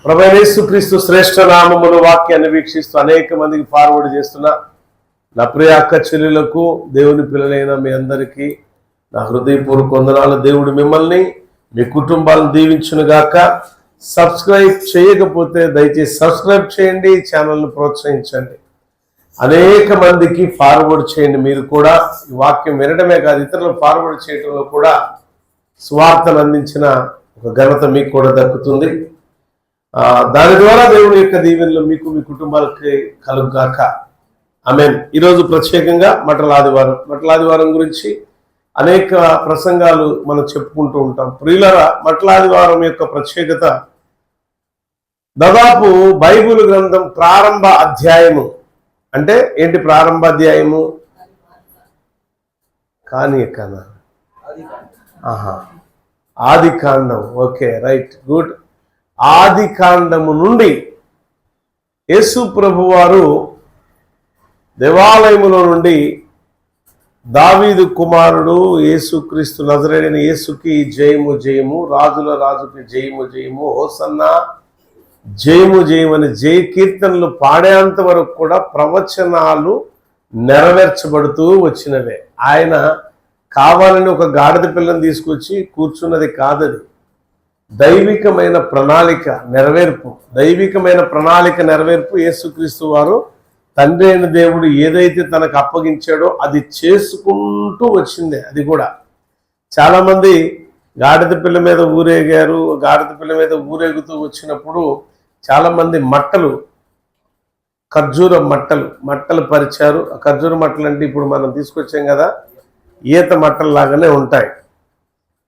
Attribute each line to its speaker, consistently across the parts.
Speaker 1: ప్రభువైన యేసుక్రీస్తు శ్రేష్ఠ నామములో వాక్యాన్ని వీక్షిస్తూ అనేక మందికి ఫార్వర్డ్ చేస్తున్నా నా ప్రియ అక్క చెల్లెలకు, దేవుని పిల్లలైన మీ అందరికీ నా హృదయపూర్వక వందనాలు. దేవుడు మిమ్మల్ని మీ కుటుంబాలను దీవించును గాక. సబ్స్క్రైబ్ చేయకపోతే దయచేసి సబ్స్క్రైబ్ చేయండి, ఛానల్ను ప్రోత్సహించండి, అనేక మందికి ఫార్వర్డ్ చేయండి. మీరు కూడా ఈ వాక్యం వినడమే కాదు, ఇతరులకు ఫార్వర్డ్ చేయడంలో కూడా సువార్తను అందించిన ఒక ఘనత మీకు కూడా దక్కుతుంది. దాని ద్వారా దేవుని యొక్క దీవెనలు మీకు మీ కుటుంబాలకి కలుగుగాక. ఆమేన్. ఈరోజు ప్రత్యేకంగా మటల ఆదివారం గురించి అనేక ప్రసంగాలు మనం చెప్పుకుంటూ ఉంటాం. ప్రియులరా, మటల ఆదివారం యొక్క ప్రత్యేకత దాదాపు బైబిల్ గ్రంథం ప్రారంభ అధ్యాయము. అంటే ఏంటి ప్రారంభ అధ్యాయము? ఆది కాండం. Okay, right, good. ఆది కాండము నుండి యేసు ప్రభు వారు దేవాలయములో నుండి దావీదు కుమారుడు యేసుక్రీస్తు నజరేయుడైన యేసుకి జయము జయము, రాజుల రాజుకి జయము జయము, హోసన్నా జయము జయమని జయ కీర్తనలు పాడేంత వరకు కూడా ప్రవచనాలు నెరవేర్చబడుతూ వచ్చినవే. ఆయన కావాలని ఒక గాడిద పిల్లని తీసుకొచ్చి కూర్చున్నది కాదది. దైవికమైన ప్రణాళిక నెరవేర్పు యేసుక్రీస్తు వారు తండ్రి అయిన దేవుడు ఏదైతే తనకు అప్పగించాడో అది చేసుకుంటూ వచ్చిందే. అది కూడా చాలా మంది గాడిద పిల్ల మీద ఊరేగారు. గాడిద పిల్ల మీద ఊరేగుతూ వచ్చినప్పుడు చాలా మంది ఖర్జూర మట్టలు పరిచారు. ఆ ఖర్జూర మట్టలు అంటే ఇప్పుడు మనం తీసుకొచ్చాం కదా, ఈత మట్టలు లాగానే ఉంటాయి.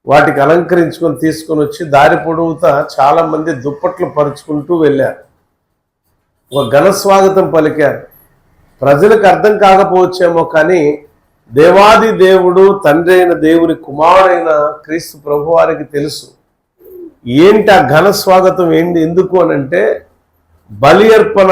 Speaker 1: వాటికి అలంకరించుకొని తీసుకొని వచ్చి దారి పొడవుతా చాలా మంది దుప్పట్లు పరుచుకుంటూ వెళ్ళారు. ఒక ఘన స్వాగతం పలికారు. ప్రజలకు అర్థం కాకపోవచ్చేమో, కానీ దేవాది దేవుడు తండ్రి అయిన దేవుని కుమారుడైన క్రీస్తు ప్రభు వారికి తెలుసు ఏంటి ఆ ఘన స్వాగతం ఏంటి. ఎందుకు అనంటే బలి అర్పణ,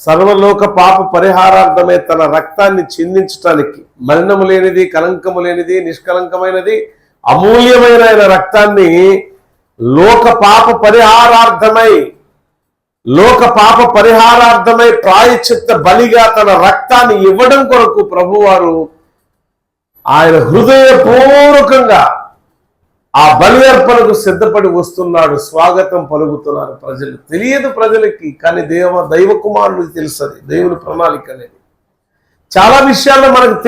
Speaker 1: సర్వలోక పాప పరిహారార్థమే తన రక్తాన్ని చిందించటానికి, మలినము లేనిది, కలంకము లేనిది, నిష్కలంకమైనది, అమూల్యమైన ఆయన రక్తాన్ని లోక పాప పరిహారార్థమై ప్రాయశ్చిత్త బలిగా తన రక్తాన్ని ఇవ్వడం కొరకు ప్రభువారు ఆయన హృదయపూర్వకంగా ఆ బలి అర్పణకు సిద్ధపడి వస్తున్నాడు. స్వాగతం పలుకుతున్నారు ప్రజలు. తెలియదు ప్రజలకి, కానీ దైవ కుమారుడికి తెలుస్తుంది దేవుని ప్రణాళిక అనేది. చాలా విషయాల్లో మనకు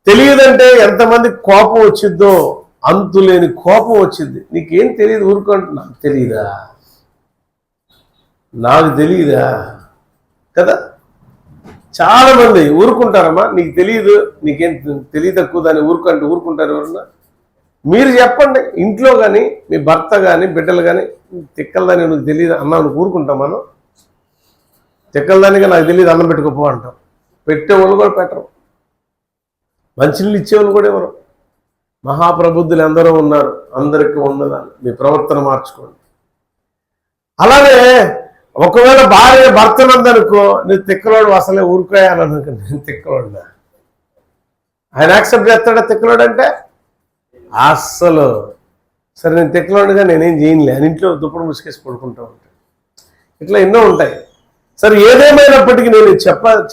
Speaker 1: తెలియదంటే ఎంతమంది కోపం వచ్చిద్దో, అంతులేని కోపం వచ్చింది. నీకేం తెలియదు ఊరుకుంటు, నాకు తెలియదా కదా. చాలా మంది ఊరుకుంటారమ్మా, నీకు తెలియదు, నీకేం తెలియ తక్కువ దాన్ని ఊరుకుంటారు ఎవరన్నా? మీరు చెప్పండి, ఇంట్లో కానీ మీ భర్త కానీ బిడ్డలు కానీ, తిక్కలదాన్ని నువ్వు తెలియదు అన్నా నువ్వు ఊరుకుంటాం. మనం తిక్కలదానిగా నాకు తెలియదు అన్నం పెట్టుకోపో అంటాం. పెట్టేవాళ్ళు కూడా పెట్టరు, మంచినీళ్ళు ఇచ్చేవాళ్ళు కూడా ఎవరు. మహాప్రబుద్ధులు ఎందరో ఉన్నారు, అందరికీ వందనాలు. మీ ప్రవర్తన మార్చుకోండి. అలానే ఒకవేళ భార్య భర్తనందనుకో, నువ్వు తిక్కలోడు అసలే ఊరుకోయాలనుకో, నేను తిక్కలోడునా, ఆయన యాక్సెప్ట్ చేస్తాడా తిక్కలోడు అంటే? అస్సలు. సరే నేను తిక్కలోడుగా నేనేం చేయనులే అని ఇంట్లో దుప్పటి ముసుకేసి పడుకుంటూ ఉంటాను. ఇట్లా ఎన్నో ఉంటాయి. సరే, ఏదేమైనప్పటికీ నేను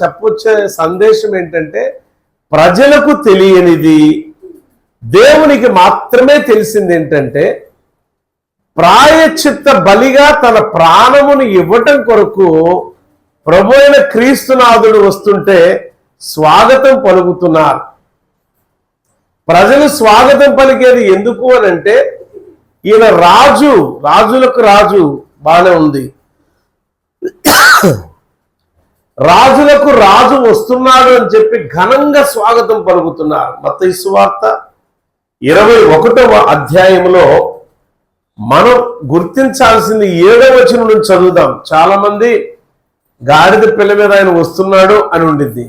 Speaker 1: చెప్పొచ్చే సందేశం ఏంటంటే, ప్రజలకు తెలియనిది దేవునికి మాత్రమే తెలిసింది ఏంటంటే, ప్రాయశ్చిత్త బలిగా తన ప్రాణమును ఇవ్వటం కొరకు ప్రభు అయిన క్రీస్తునాథుడు వస్తుంటే స్వాగతం పలుకుతున్నారు. ప్రజలు స్వాగతం పలికేది ఎందుకు అనంటే, ఈయన రాజులకు రాజు. బాగానే ఉంది, రాజులకు రాజు వస్తున్నాడు అని చెప్పి ఘనంగా స్వాగతం పలుకుతున్నారు. మత్తయి సువార్త 21వ అధ్యాయంలో మనం గుర్తించాల్సింది 7వ వచనం నుంచి చదువుదాం. చాలా మంది గాడిద పిల్ల మీద ఆయన వస్తున్నాడు అని ఉండిద్ది.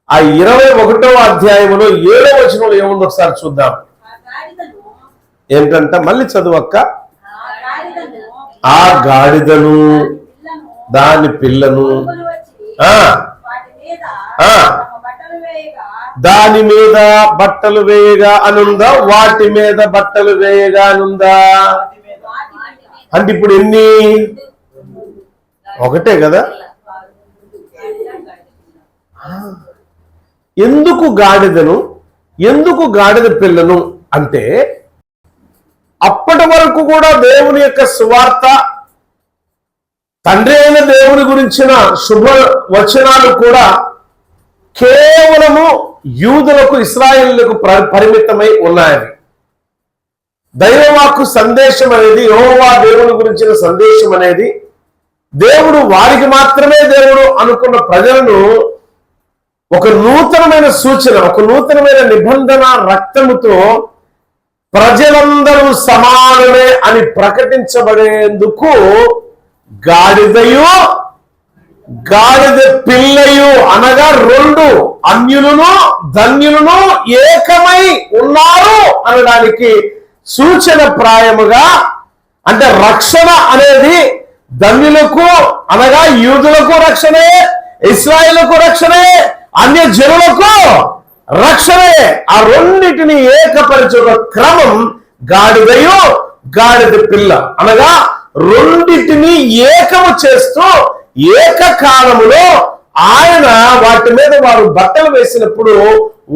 Speaker 1: ఆ 21వ అధ్యాయంలో 7వ వచనంలో ఏముందో ఒకసారి చూద్దాం. ఏంటంట? మళ్ళీ చదువక్క. ఆ గాడిదను దాని పిల్లను దాని మీద బట్టలు వేయగా అనుందా, వాటి మీద బట్టలు వేయగా అనుందా? అంటే ఇప్పుడు ఎన్ని? ఒకటే కదా. ఎందుకు గాడిదను, ఎందుకు గాడిద పిల్లను అంటే అప్పటి వరకు కూడా దేవుని యొక్క సువార్త, తండ్రి అయిన దేవుని గురించిన శుభ వచనాలు కూడా కేవలము యూదులకు, ఇశ్రాయేలులకు పరిమితమై ఉన్నాయని. దైవవాక్కు సందేశం అనేది, యెహోవా దేవుని గురించిన సందేశం అనేది దేవుడు వారికి మాత్రమే దేవుడు అనుకున్న ప్రజలను ఒక నూతనమైన సూచన, ఒక నూతనమైన నిబంధన రక్తముతో ప్రజలందరూ సమానమే అని ప్రకటించబడేందుకు గాడిదయు గాడిద పిల్లయు అనగా రెండు, అన్యులను ధన్యులను ఏకమై ఉన్నారు అనడానికి సూచన ప్రాయముగా, అంటే రక్షణ అనేది ధన్యులకు అనగా యూదులకు రక్షణే, ఇశ్రాయేలుకు రక్షణే, అన్య జనులకు రక్షణే. ఆ రెండింటిని ఏకపరిచే ఒక క్రమం గాడిదయు గాడిద పిల్ల అనగా రెండింటిని ఏకము చేస్తూ ఏకకాలములో ఆయన వాటి మీద వారు బట్టలు వేసినప్పుడు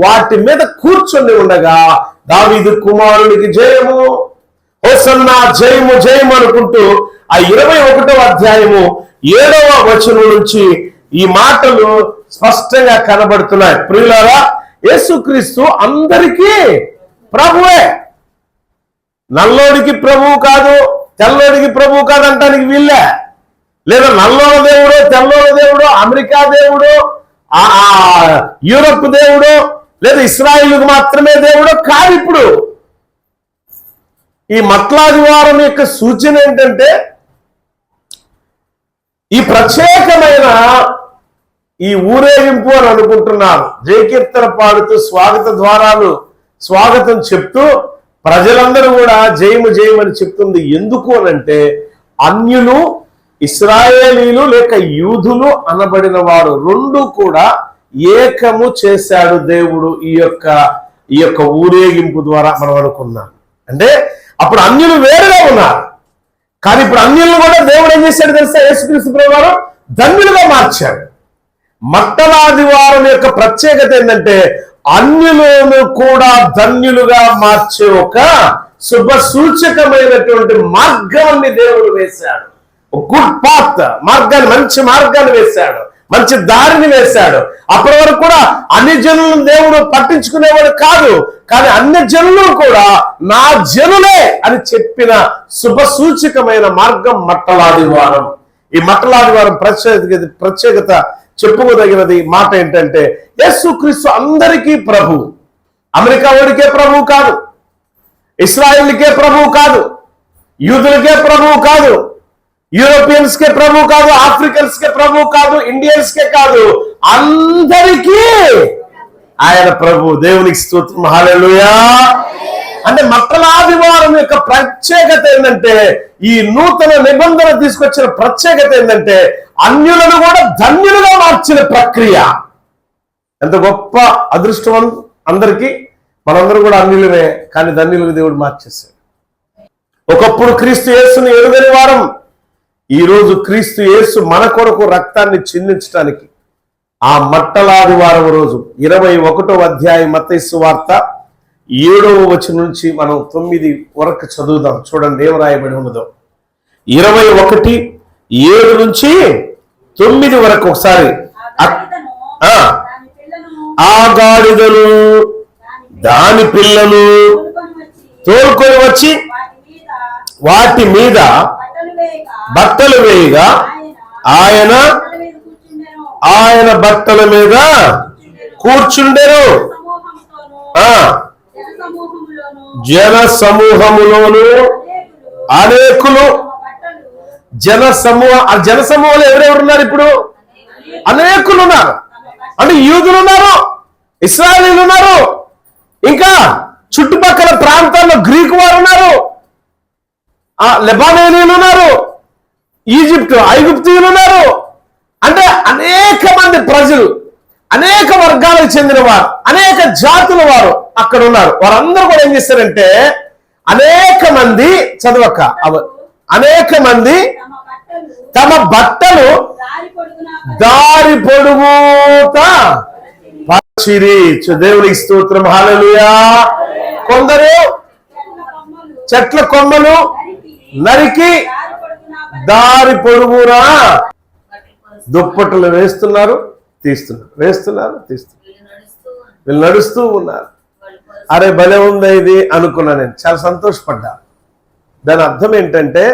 Speaker 1: వాటి మీద కూర్చొని ఉండగా దావీదు కుమారునికి జయము, హోసన్నా జయము జయము అనుకుంటూ ఆ 21వ అధ్యాయము 7వ వచనం నుంచి ఈ మాటలు స్పష్టంగా కనబడుతున్నాయి. ప్రియులారా, యేసుక్రీస్తు అందరికీ ప్రభువే. నల్లోడికి ప్రభువు కాదు, తెల్లోడికి ప్రభువు కాదు అంటానికి వీళ్ళే. లేదా నల్లోడ దేవుడు, తెల్లోడ దేవుడు, అమెరికా దేవుడు, యూరప్ దేవుడు, లేదా ఇశ్రాయేలుకు మాత్రమే దేవుడు కాదు. ఇప్పుడు ఈ మట్లాదివారం యొక్క సూచన ఏంటంటే, ఈ ప్రత్యేకమైన ఈ ఊరేగింపు అని అనుకుంటున్నారు. జయకీర్తన పాడుతూ స్వాగత ద్వారాలు స్వాగతం చెప్తూ ప్రజలందరూ కూడా జయము జయమని చెప్తుంది. ఎందుకు అనంటే అన్యులు, ఇశ్రాయేలీలు లేక యూదులు అనబడిన వారు రెండు కూడా ఏకము చేశాడు దేవుడు ఈ యొక్క ఊరేగింపు ద్వారా మనం అనుకున్నాం. అంటే అప్పుడు అన్యులు వేరుగా ఉన్నారు, కానీ ఇప్పుడు అన్యులను కూడా దేవుడు ఏం చేశాడు తెలుసా? యేసుక్రీస్తు ప్రభువారు ధన్యులుగా మార్చాడు. మట్టలాదివారం యొక్క ప్రత్యేకత ఏంటంటే అన్యులను కూడా ధన్యులుగా మార్చే ఒక శుభ సూచకమైనటువంటి మార్గాన్ని దేవుడు వేశాడు. గుడ్ పాత్, మార్గాన్ని, మంచి మార్గాన్ని వేశాడు, మంచి దారిని వేశాడు. అప్పటి వరకు కూడా అన్ని జనులను దేవుడు పట్టించుకునేవాడు కాదు, కానీ అన్ని జనులు కూడా నా జనులే అని చెప్పిన శుభ సూచకమైన మార్గం మట్టలాదివారం. ఈ మట్టలాదివారం ప్రత్యేకత చెప్పుకోదగినది మాట ఏంటంటే యేసుక్రీస్తు అందరికీ ప్రభు. అమెరికా వాడికే ప్రభువు కాదు, ఇశ్రాయేలుకే ప్రభువు కాదు, యూదులకే ప్రభువు కాదు, యూరోపియన్స్ కే ప్రభువు కాదు, ఆఫ్రికన్స్ కే ప్రభువు కాదు, ఇండియన్స్ కే కాదు, అందరికీ ఆయన ప్రభు. దేవునికి స్తోత్రం, హల్లెలూయా. అంటే మట్టలాదివారం యొక్క ప్రత్యేకత ఏంటంటే, ఈ నూతన నిబంధన తీసుకొచ్చిన ప్రత్యేకత ఏంటంటే అన్యులను కూడా ధన్యులుగా మార్చిన ప్రక్రియ. ఎంత గొప్ప అదృష్టం అందరికీ. మనందరూ కూడా అన్యులమే, కానీ ధన్యులకు దేవుడు మార్చేశాడు. ఒకప్పుడు క్రీస్తు యేసుని ఎరుగని వారం, ఈ రోజు క్రీస్తు యేసు మన కొరకు రక్తాన్ని చిందించడానికి ఆ మట్టలాదివారం రోజు 21వ అధ్యాయం మత్తయి సువార్త 7వ వచనం నుంచి మనం 9 వరకు చదువుదాం. చూడండి ఏం రాయబడి ఉన్నదో. 21:7 నుంచి 9 వరకు ఒకసారి. ఆ గాడిదను దాని పిల్లను తోలుకొని వచ్చి వాటి మీద బట్టలు వేయగా ఆయన బట్టల మీద కూర్చుండెను. జన సమూహములోను అనేకులు, జన సమూహాలు ఎవరెవరున్నారు? ఇప్పుడు అనేకులు ఉన్నారు. అంటే యూదులు ఉన్నారు, ఇశ్రాయేలీలు ఉన్నారు, ఇంకా చుట్టుపక్కల ప్రాంతాల్లో గ్రీకు వారు ఉన్నారు, లెబానోనీయులు ఉన్నారు, ఐగుప్తీయులు ఉన్నారు. అంటే అనేక మంది ప్రజలు, అనేక వర్గాలకు చెందిన వారు, అనేక జాతుల వారు అక్కడ ఉన్నారు. వారందరూ కూడా ఏం చేస్తారంటే అనేక మంది చదవక అనేక మంది తమ బట్టలు దారి పొడుగుతా పరిచిరి. దేవునికి స్తోత్రం, హల్లెలూయా. కొందరు చెట్ల కొమ్మలు నరికి దారి పొడుగునా దుప్పట్లు వేస్తున్నారు, తీస్తున్నారు, వేస్తున్నారు, తీస్తున్నారు. వీళ్ళు నడుస్తూ ఉన్నారు. అరే భలే ఉందా ఇది అనుకున్నా. నేను చాలా సంతోషపడ్డా. దాని అర్థం ఏంటంటే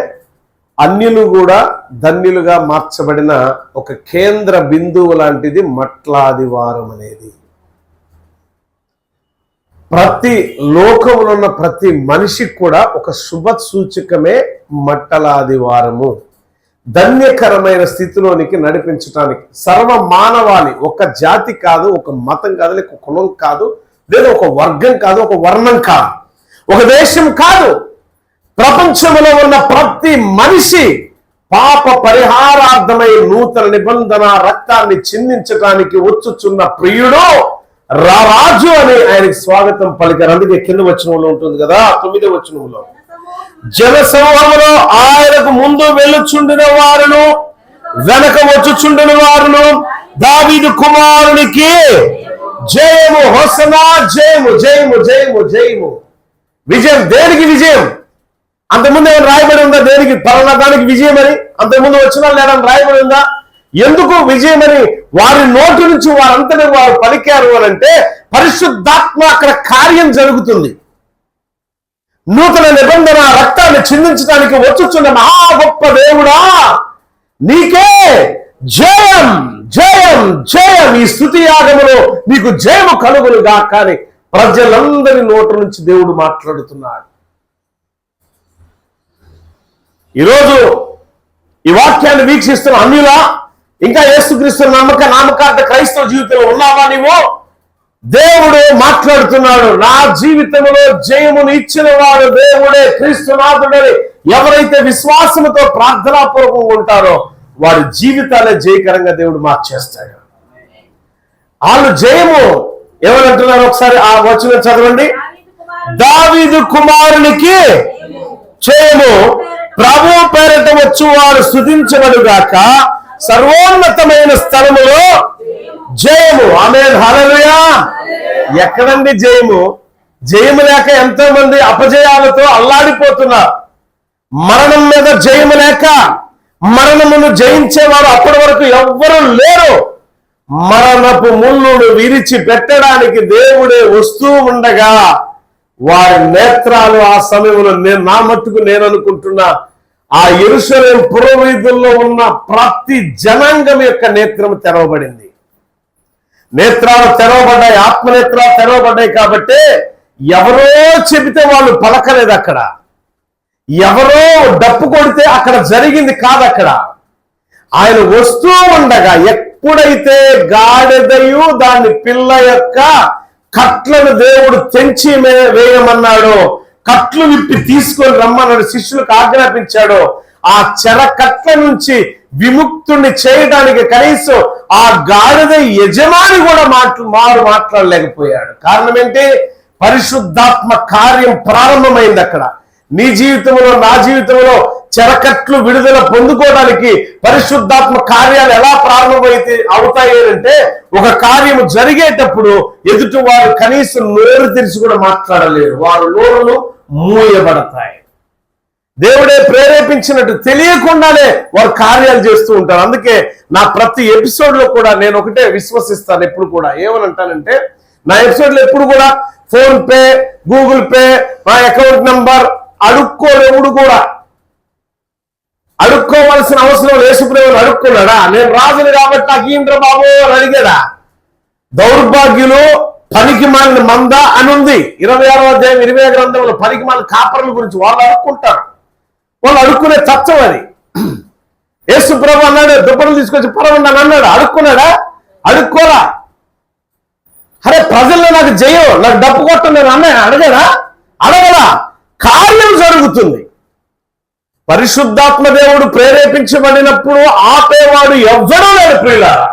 Speaker 1: అన్యులు కూడా ధన్యులుగా మార్చబడిన ఒక కేంద్ర బిందువు లాంటిది మట్లాదివారం అనేది. ప్రతి లోకంలో ఉన్న ప్రతి మనిషికి కూడా ఒక శుభ సూచకమే మట్టలాదివారము. ధన్యకరమైన స్థితిలోనికి నడిపించడానికి సర్వ మానవాళి, ఒక జాతి కాదు, ఒక మతం కాదు, లేక ఒక కులం కాదు, లేదా ఒక వర్గం కాదు, ఒక వర్ణం కాదు, ఒక దేశం కాదు, ప్రపంచంలో ఉన్న ప్రతి మనిషి పాప పరిహారార్థమై నూతన నిబంధన రక్తాన్ని చిందించడానికి వచ్చుచున్న ప్రియుడు రారాజు అని ఆయనకి స్వాగతం పలికారు. అందుకే కింద వచనంలో ఉంటుంది కదా, 9వ వచనంలో, జనసమూహంలో ఆయనకు ముందు వెళ్ళుచుండిన వారును వెనక వచ్చుచుండిన వారును దావీదు కుమారునికి జయము, హోసన్నా, జయము, జయము, జయము, జయము. విజయం. దేనికి విజయం? అంతకుముందు ఏమైనా రాయబడి ఉందా? దేనికి? పలానా దానికి విజయం అని అంతకుముందు వచ్చిన లేదని రాయబడి ఉందా? ఎందుకు విజయం అని వారి నోటి నుంచి వారంతనే వారు పలికారు అని అంటే పరిశుద్ధాత్మ అక్కడ కార్యం జరుగుతుంది. నూతన నిబంధన రక్తాన్ని చిందించడానికి వచ్చుచున్న మహా గొప్ప దేవుడా నీకే జయం, జయం, జయం. ఈ స్తుతి యాగములో నీకు జయము కలుగునుగా. కానీ ప్రజలందరి నోటి నుంచి దేవుడు మాట్లాడుతున్నాడు. ఈరోజు ఈ వాక్యాన్ని వీక్షిస్తున్న అన్యులా, ఇంకా యేసుక్రీస్తు నామకార్థ క్రైస్తవ జీవితంలో ఉన్నావా నీవు? దేవుడు మాట్లాడుతున్నాడు. నా జీవితంలో జయమును ఇచ్చిన వాడు దేవుడే, క్రీస్తునాథుడని ఎవరైతే విశ్వాసముతో ప్రార్థనాపూర్వకంగా ఉంటారో వారి జీవితాలే జయకరంగా దేవుడు మార్చేస్తాడు. వాళ్ళు జయము ఏమనంటున్నారు? ఒకసారి ఆ వచనం చదవండి. దావీదు కుమారునికి జయము, ప్రభు పేరట వచ్చు వారు స్తుతించబడుగాక, సర్వోన్నతమైన స్థలములో జయము. ఆమేన్, హల్లెలూయా. ఎక్కడండి జయము? జయము లేక ఎంతో మంది అపజయాలతో అల్లాడిపోతున్నారు. మరణం మీద జయము లేక మరణమును జయించేవారు అప్పటి వరకు ఎవ్వరూ లేరు. మరణపు ముళ్ళును విరిచి పెట్టడానికి దేవుడే వస్తూ ఉండగా వారి నేత్రాలు ఆ సమయంలో నా మట్టుకు నేను అనుకుంటున్నా ఆ యెరూషలేము పురవీధుల్లో ఉన్న ప్రతి జనాంగం యొక్క నేత్రం తెరవబడింది. నేత్రాలు తెరవబడ్డాయి, ఆత్మనేత్రాలు తెరవబడ్డాయి. కాబట్టి ఎవరో చెబితే వాళ్ళు పలకలేదు. అక్కడ ఎవరో డప్పు కొడితే అక్కడ జరిగింది కాదు. అక్కడ ఆయన వస్తూ ఉండగా ఎప్పుడైతే గాడిదయు దాని పిల్ల యొక్క కట్లను దేవుడు తెంచి వేయమన్నాడో, కట్లు విప్పి తీసుకొని రమ్మన్నాడు, శిష్యులకు ఆజ్ఞాపించాడో, ఆ చెర కట్ల నుంచి విముక్తుణ్ణి చేయడానికి కనీసం ఆ గాడిద యజమాని కూడా మాట్లాడలేకపోయాడు. కారణం ఏంటి? పరిశుద్ధాత్మ కార్యం ప్రారంభమైంది అక్కడ. నీ జీవితంలో, నా జీవితంలో చెరకట్లు విడుదల పొందుకోవడానికి పరిశుద్ధాత్మ కార్యాలు ఎలా అవుతాయి అంటే ఒక కార్యము జరిగేటప్పుడు ఎదుటి వారు కనీసం నోరు తెరిచి కూడా మాట్లాడలేరు. వారు నోరులు మూయబడతాయి. దేవుడే ప్రేరేపించినట్టు తెలియకుండానే వారు కార్యాలు చేస్తూ ఉంటారు. అందుకే నా ప్రతి ఎపిసోడ్ లో కూడా నేను ఒకటే విశ్వసిస్తాను. ఎప్పుడు కూడా ఏమనంటానంటే, నా ఎపిసోడ్ లో ఎప్పుడు కూడా ఫోన్ పే, గూగుల్ పే, నా అకౌంట్ నంబర్ అడుక్కోలేవుడు కూడా. అడుక్కోవలసిన అవసరం యేసుప్రభువుని అడుక్కున్నాడా? నేను రాజుని కాబట్టి నాకు ఈంద్ర బాబు అని అడిగాడా? దౌర్భాగ్యులు, పనికి మాలిన మంద అని ఉంది 26వ అధ్యాయం 20వ గ్రంథంలో. పనికి మాలిన కాపరుల గురించి వాళ్ళు అడుక్కుంటారు. వాళ్ళు అడుక్కునే తత్వం అది. యేసుప్రభు అన్నాడు, దుప్పలు తీసుకొచ్చి పొరవండి అన్నాడు. అడుక్కున్నాడా? అడుక్కోరా. అరే ప్రజల్లో నాకు జయం, నాకు డప్పు కొట్టం నేను అడగడా? అడగలా. కార్యం జరుగుతుంది. పరిశుద్ధాత్మ దేవుడు ప్రేరేపించబడినప్పుడు ఆపేవాడు ఎవ్వడూ లేడు ప్రియులారా.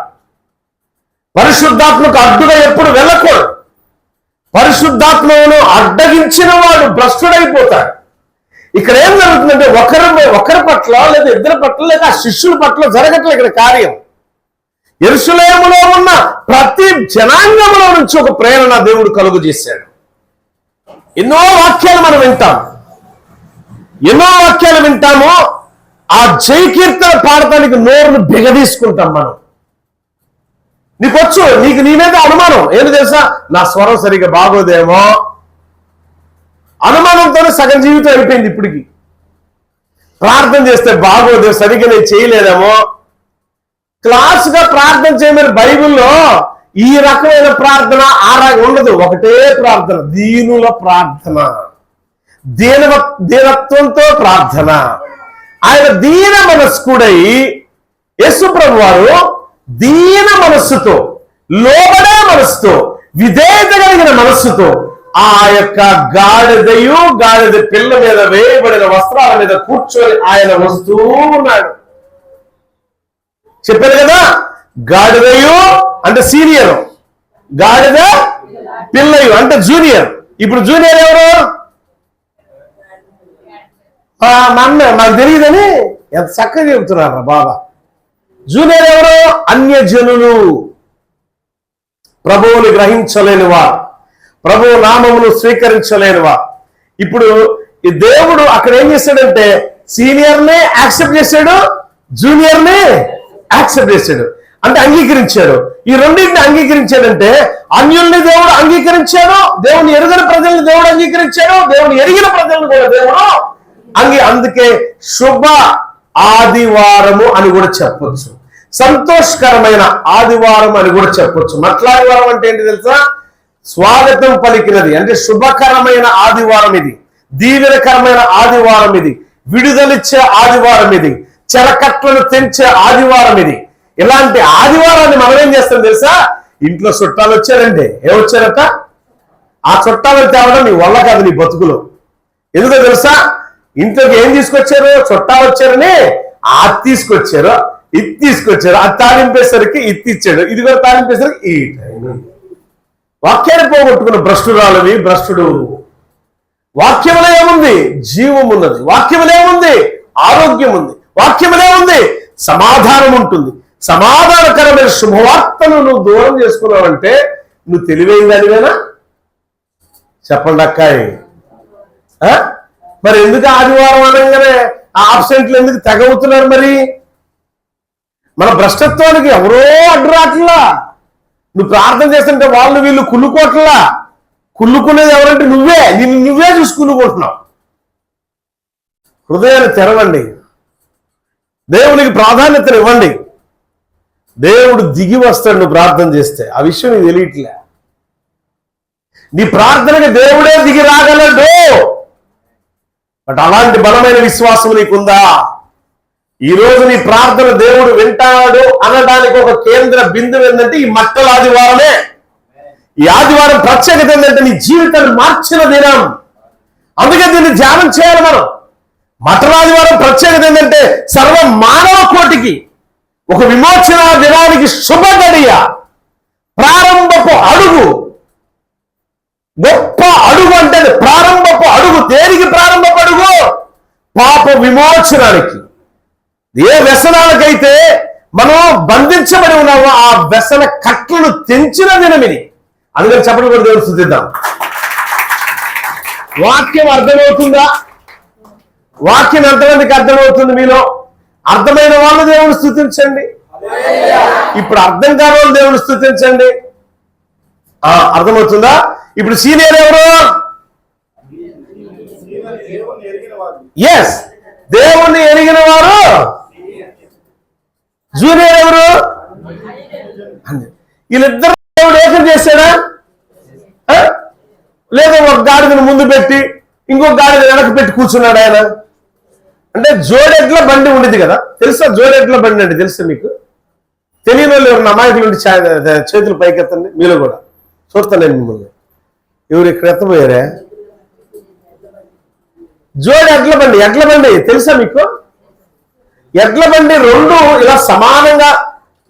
Speaker 1: పరిశుద్ధాత్మకు అడ్డుగా ఎప్పుడు వెళ్ళకూడదు. పరిశుద్ధాత్మను అడ్డగించిన వాడు భ్రష్టుడైపోతాడు. ఇక్కడ ఏం జరుగుతుందంటే ఒకరి పట్ల లేదా ఇద్దరి పట్ల లేదా ఆ శిష్యుల పట్ల జరగట్లేదు ఇక్కడ కార్యం. యెరూషలేములో ఉన్న ప్రతి జనాంగంలో నుంచి ఒక ప్రేరణ దేవుడు కలుగు చేశాడు. ఎన్నో వాక్యాలు మనం వింటాము. ఆ జయ కీర్తన పాడటానికి నోరును బిగదీసుకుంటాం మనం. నీకొచ్చు, నీకు నీ మీద అనుమానం ఏంటి తెలుసా, నా స్వరం సరిగ్గా బాగోదేమో అనుమానంతోనే సగం జీవితం అయిపోయింది. ఇప్పటికి ప్రార్థన చేస్తే బాగోదు, సరిగ్గా నేను చేయలేదేమో. క్లాస్గా ప్రార్థన చేయమని బైబిల్లో ఈ రకమైన ప్రార్థన ఆ ఉండదు. ఒకటే ప్రార్థన, దీనుల ప్రార్థన, దీనత్వంతో ప్రార్థన. ఆయన దీన మనస్కుడై, యేసు ప్రభు వారు దీన మనస్సుతో, లోబడే మనస్సుతో, విధేయత కలిగిన మనస్సుతో ఆ యొక్క గాడిద పిల్ల మీద వేయబడిన వస్త్రాల మీద కూర్చొని ఆయన వస్తూ ఉన్నాడు. చెప్పారు కదా, గాడిదయు అంటే సీనియర్, గాడిద పిల్లయు అంటే జూనియర్. ఇప్పుడు జూనియర్ ఎవరు? నాకు తెలియదని ఎంత చక్కగా చెబుతున్నారు బాబా. జూనియర్ ఎవరు? అన్యజనులు, ప్రభువుని గ్రహించలేనివా, ప్రభువు నామమును స్వీకరించలేనివా. ఇప్పుడు ఈ దేవుడు అక్కడ ఏం చేశాడంటే సీనియర్ని యాక్సెప్ట్ చేశాడు, జూనియర్ని యాక్సెప్ట్ చేశాడు, అంటే అంగీకరించాడు. ఈ రెండింటిని అంగీకరించాడంటే అన్యుల్ని దేవుడు అంగీకరించాడు, దేవుని ఎరుగని ప్రజల్ని దేవుడు అంగీకరించాడు, దేవుని ఎరిగిన ప్రజలను కూడా దేవుడు అందుకే శుభ ఆదివారము అని కూడా చెప్పొచ్చు, సంతోషకరమైన ఆదివారం అని కూడా చెప్పొచ్చు. మట్లాదివారం అంటే ఏంటి తెలుసా? స్వాగతం పలికినది, అంటే శుభకరమైన ఆదివారం ఇది, దీవెనకరమైన ఆదివారం ఇది, విడుదలిచ్చే ఆదివారం ఇది, చెరకట్లను తెంచే ఆదివారం ఇది. ఇలాంటి ఆదివారాన్ని మనం ఏం చేస్తాం తెలుసా? ఇంట్లో చుట్టాలు వచ్చారండి, ఏమొచ్చారట? ఆ చుట్టాలను తేవడం నీ వల్ల కాదు, నీ బతుకులో. ఎందుకో తెలుసా? ఇంట్లోకి ఏం తీసుకొచ్చారు? చుట్టాలు వచ్చారని అది తీసుకొచ్చారు, ఇది తీసుకొచ్చారు, అది తాలింపేసరికి ఇది ఇచ్చాడు, ఇది కూడా తాలింపేసరికి ఈ టైం. వాక్యాన్ని పోగొట్టుకున్న భ్రష్టురాలవి, భ్రష్టుడు. వాక్యములో ఏముంది? జీవం ఉన్నది. వాక్యములో ఏముంది? ఆరోగ్యం ఉంది. వాక్యములో ఏముంది? సమాధానం ఉంటుంది. సమాధానకరమైన శుభవార్తను నువ్వు దూరం చేసుకున్నావంటే నువ్వు తెలివైన దానివేనా? చెప్పండి అక్కాయి. మరి ఎందుకు ఆదివారం అనగానే ఆ ఆబ్సెంట్లు ఎందుకు తెగవుతున్నారు? మరి మన భ్రష్టత్వానికి ఎవరో అడ్డు రాట్లా. నువ్వు ప్రార్థన చేస్తుంటే వాళ్ళు వీళ్ళు కుళ్ళుకోట్లా. కుళ్ళుకునేది ఎవరంటే నువ్వే, నువ్వే చూసి కుళ్ళుకుంటున్నావు. హృదయాన్ని తెరవండి, దేవునికి ప్రాధాన్యతను ఇవ్వండి. దేవుడు దిగి వస్తాడు నువ్వు ప్రార్థన చేస్తే. ఆ విషయం నీకు తెలియట్లే. నీ ప్రార్థనకి దేవుడే దిగి రాగలడు. బట్ అలాంటి బలమైన విశ్వాసం నీకుందా? ఈరోజు నీ ప్రార్థన దేవుడు వింటాడు అనడానికి ఒక కేంద్ర బిందువు ఏంటంటే ఈ మట్టల ఆదివారమే. ఈ ఆదివారం ప్రత్యేకత ఏంటంటే నీ జీవితాన్ని మార్చిన దినం. అందుకే దీన్ని ధ్యానం చేయాలి మనం. మట్టల ఆదివారం ప్రత్యేకత ఏంటంటే సర్వ మానవ కోటికి ఒక విమోచన దినానికి శుభ గడియ, ప్రారంభపు అడుగు. గొప్ప అడుగు అంటే ప్రారంభపు అడుగు. దేనికి ప్రారంభపు అడుగు? పాప విమోచనానికి. ఏ వ్యసనాలకైతే మనం బంధించబడి ఉన్నామో ఆ వ్యసన కట్లను తెంచిన దినమిది. అందుకని చెప్పడం కూడా దేవుడు స్తుతిద్దాం. వాక్యం అర్థమవుతుందా? వాక్యం ఎంతమందికి అర్థమవుతుంది? మీలో అర్థమైన వాళ్ళు దేవుని స్తుతించండి. ఇప్పుడు అర్థం కాని వాళ్ళు దేవుని స్తుతించండి. అర్థమవుతుందా? ఇప్పుడు సీనియర్ ఎవరు? ఎస్, దేవుణ్ణి ఎరిగిన వారు. జూనియర్ ఎవరు? వీళ్ళిద్దరు దేవుడు ఏకం చేశాడా? లేదా ఒక గాడిదను ముందు పెట్టి ఇంకొక గాడిద వెనక పెట్టి కూర్చున్నాడు ఆయన? అంటే జోడెడ్ల బండి ఉండేది కదా, తెలుసా? జోడెడ్ల బండి అంటే తెలుసా మీకు? తెలియని వాళ్ళు ఎవరు అమాయకులు ఉండి చేతులు పైకెత్తండి. మీలో కూడా చూస్తాను నేను మిమ్మల్ని. ఎవరు ఇక్కడ ఎత్తపోయారే? జోడి ఎడ్ల బండి తెలుసా మీకు? ఎడ్ల బండి రెండు ఇలా సమానంగా,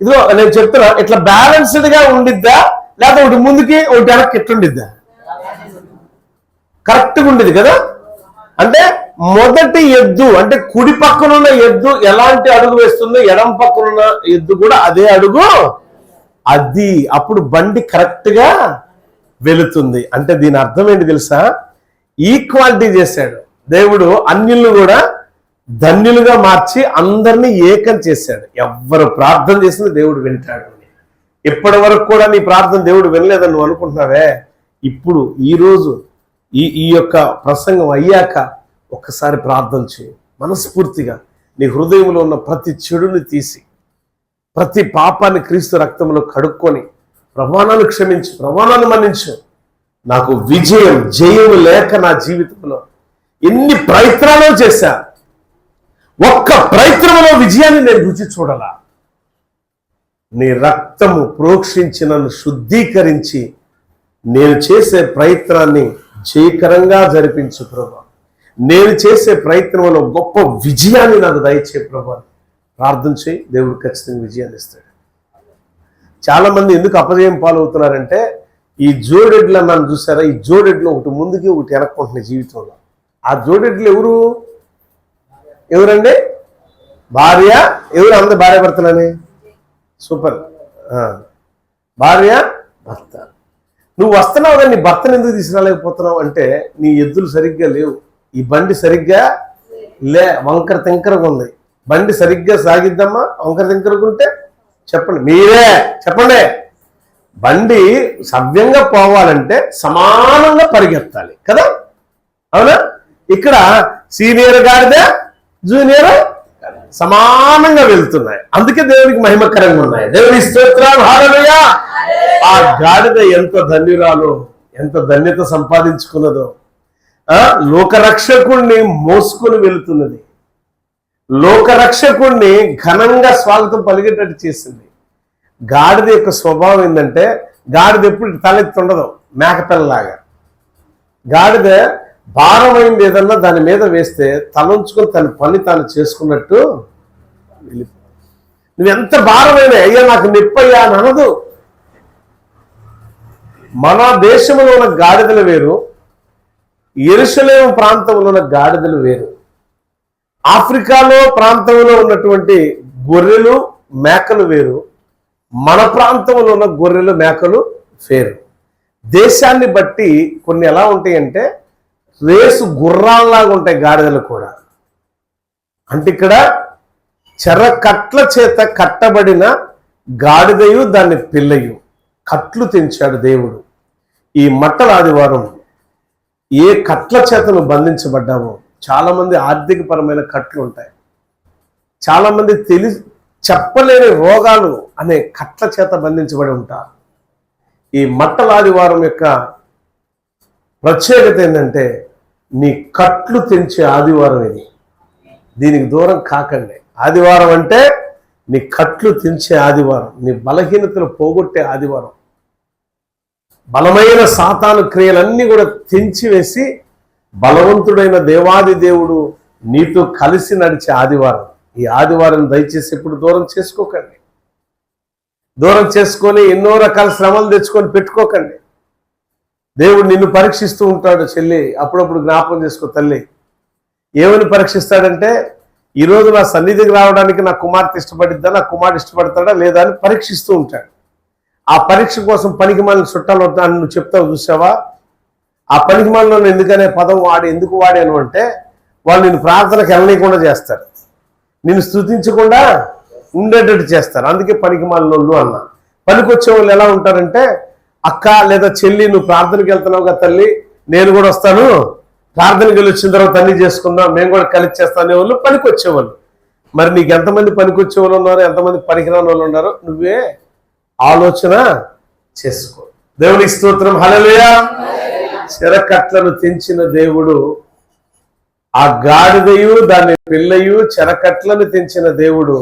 Speaker 1: ఇదిగో నేను చెప్తున్నా, ఇట్లా బ్యాలెన్స్డ్ గా ఉండిద్దా లేకపోతే ఒకటి ముందుకి ఒకటి వెనక్కి ఎట్లుండిద్దా? కరెక్ట్గా ఉండేది కదా. అంటే మొదటి ఎద్దు అంటే కుడి పక్కనున్న ఎద్దు ఎలాంటి అడుగు వేస్తుందో ఎడం పక్కనున్న ఎద్దు కూడా అదే అడుగు, అది అప్పుడు బండి కరెక్ట్ గా వెళుతుంది. అంటే దీని అర్థం ఏంటి తెలుసా? ఈక్వాలిటీ చేశాడు దేవుడు, అన్యులను కూడా ధన్యులుగా మార్చి అందరినీ ఏకం చేశాడు. ఎవ్వరు ప్రార్థన చేసిన దేవుడు వింటాడు. ఇప్పటి వరకు కూడా నీ ప్రార్థన దేవుడు వినలేదని నువ్వు అనుకుంటున్నావే, ఇప్పుడు ఈరోజు ఈ యొక్క ప్రసంగం అయ్యాక ఒక్కసారి ప్రార్థన చేయి మనస్ఫూర్తిగా. నీ హృదయంలో ఉన్న ప్రతి చెడుని తీసి, ప్రతి పాపాన్ని క్రీస్తు రక్తంలో కడుక్కొని, ప్రమాణాలు క్షమించు, ప్రమాణాలు మన్నించు. నాకు విజయం జయము లేక నా జీవితంలో ఎన్ని ప్రయత్నాలు చేశా, ఒక్క ప్రయత్నంలో విజయాన్ని నేను రుచి చూడాల. నీ రక్తము ప్రోక్షించి నన్ను శుద్ధీకరించి నేను చేసే ప్రయత్నాన్ని జయకరంగా జరిపించు ప్రభా. నేను చేసే ప్రయత్నంలో గొప్ప విజయాన్ని నాకు దయచే ప్రభా. ప్రార్థన చేయి, దేవుడు ఖచ్చితంగా విజయాన్ని ఇస్తాడు. చాలా మంది ఎందుకు అపజయం పాలవుతున్నారంటే, ఈ జోడెడ్లు అన్నాను చూసారా, ఈ జోడెడ్లు ఒకటి ముందుకి ఒకటి వెనక్కుంటున్నాయి జీవితంలో. ఆ జోడెడ్లు ఎవరండి? భార్య. ఎవరు? అందరు భార్య భర్తలని. సూపర్. భార్య భర్త. నువ్వు వస్తున్నావు కానీ నీ భర్తను ఎందుకు తీసుకురాలేకపోతున్నావు అంటే, నీ ఎద్దులు సరిగ్గా లేవు, ఈ బండి సరిగ్గా వంకర తింకరగా ఉంది. బండి సరిగ్గా సాగిద్దామా? వంకర తింకరగా ఉంటే చెప్పండి, మీరే చెప్పండి. బండి సవ్యంగా పోవాలంటే సమానంగా పరిగెత్తాలి కదా, అవునా? ఇక్కడ సీనియర్ గాడిద జూనియర్ సమానంగా వెళ్తున్నాయి, అందుకే దేవునికి మహిమకరంగా ఉన్నాయి. దేవుని స్తోత్రాలు, హల్లెలూయా. ఆ గాడిద ఎంత ధన్యురాలో, ఎంత ధన్యత సంపాదించుకున్నదో. లోకరక్షకుణ్ణి మోసుకొని వెళుతున్నది, లోకరక్షకుణ్ణి ఘనంగా స్వాగతం పలిగేటట్టు చేసింది. గాడిద యొక్క స్వభావం ఏంటంటే, గాడిద ఎప్పుడు తలెత్తి ఉండదు, మేకపిల్లలాగా. గాడిద భారమైంది ఏదన్నా దాని మీద వేస్తే తలంచుకొని తన పని తాను చేసుకున్నట్టు వెళ్ళిపో. నువ్వెంత భారమైనా, అయ్యా నాకు నొప్పయ్యా అని అనదు. మన దేశంలో ఉన్న గాడిదలు వేరు, యెరూషలేము ప్రాంతంలో ఉన్న గాడిదలు వేరు. ఆఫ్రికాలో ప్రాంతంలో ఉన్నటువంటి గొర్రెలు మేకలు వేరు, మన ప్రాంతంలో ఉన్న గొర్రెలు మేకలు వేరు. దేశాన్ని బట్టి కొన్ని ఎలా ఉంటాయంటే, రేసు గుర్రాల్లాగా ఉంటాయి గాడిదలు కూడా. అంటే ఇక్కడ చెరకట్ల చేత కట్టబడిన గాడిదయు దాని పిల్లయు కట్లు తెంచాడు దేవుడు. ఈ మట్టల ఆదివారం ఏ కట్ల చేత నువ్వు బంధించబడ్డావో, చాలా మంది ఆర్థికపరమైన కట్లు ఉంటాయి, చాలా మంది చెప్పలేని రోగాలు అనే కట్ల చేత బంధించబడి ఉంటారు. ఈ మట్టల ఆదివారం యొక్క ప్రత్యేకత ఏంటంటే, నీ కట్లు తెంచే ఆదివారం ఇది. దీనికి దూరం కాకండి. ఆదివారం అంటే నీ కట్లు తెంచే ఆదివారం, నీ బలహీనతలు పోగొట్టే ఆదివారం. బలమైన సాతాను క్రియలన్నీ కూడా తెంచివేసి బలవంతుడైన దేవాది దేవుడు నీతో కలిసి నడిచే ఆదివారం. ఈ ఆదివారం దయచేసి ఎప్పుడు దూరం చేసుకోకండి. దూరం చేసుకొని ఎన్నో రకాల శ్రమలు తెచ్చుకొని పెట్టుకోకండి. దేవుడు నిన్ను పరీక్షిస్తూ ఉంటాడు చెల్లి, అప్పుడప్పుడు జ్ఞాపకం చేసుకో తల్లి. ఏమని పరీక్షిస్తాడంటే, ఈరోజు నా సన్నిధికి రావడానికి నా కుమార్తె ఇష్టపడిద్దా, నా కుమారుడు ఇష్టపడతాడా లేదా అని పరీక్షిస్తూ ఉంటాడు. ఆ పరీక్ష కోసం పనికిమాలిన చుట్టాలు వద్దాన్ని నువ్వు చెప్తావు చూసావా? ఆ పనికిమాలిన ఎందుకనే పదం ఎందుకు వాడాను అంటే, వాళ్ళు నిన్ను ప్రార్థనకు వెళ్ళనీయకుండా చేస్తారు, నిన్ను స్తుతించకుండా ఉండేటట్టు చేస్తారు. అందుకే పనికిమాలినోళ్ళు అన్నా. పనికొచ్చే వాళ్ళు ఎలా ఉంటారంటే, అక్క లేదా చెల్లి నువ్వు ప్రార్థనకి వెళ్తున్నావు కదా తల్లి, నేను కూడా వస్తాను, ప్రార్థనకి వెళ్ళి వచ్చిన తర్వాత అన్ని చేసుకుందాం, మేము కూడా కలిసి చేస్తానే వాళ్ళు పనికొచ్చేవాళ్ళు. మరి నీకు ఎంతమంది పనికొచ్చే వాళ్ళు ఉన్నారు, ఎంతమంది పనికిరాని వాళ్ళు ఉన్నారు, నువ్వే ఆలోచన చేసుకో. దేవునికి స్తోత్రం, హల్లెలూయా. చెరకట్లను తెంచిన దేవుడు, ఆ గాడిదయు దాని పిల్లయు చెరకట్లను తెంచిన దేవుడు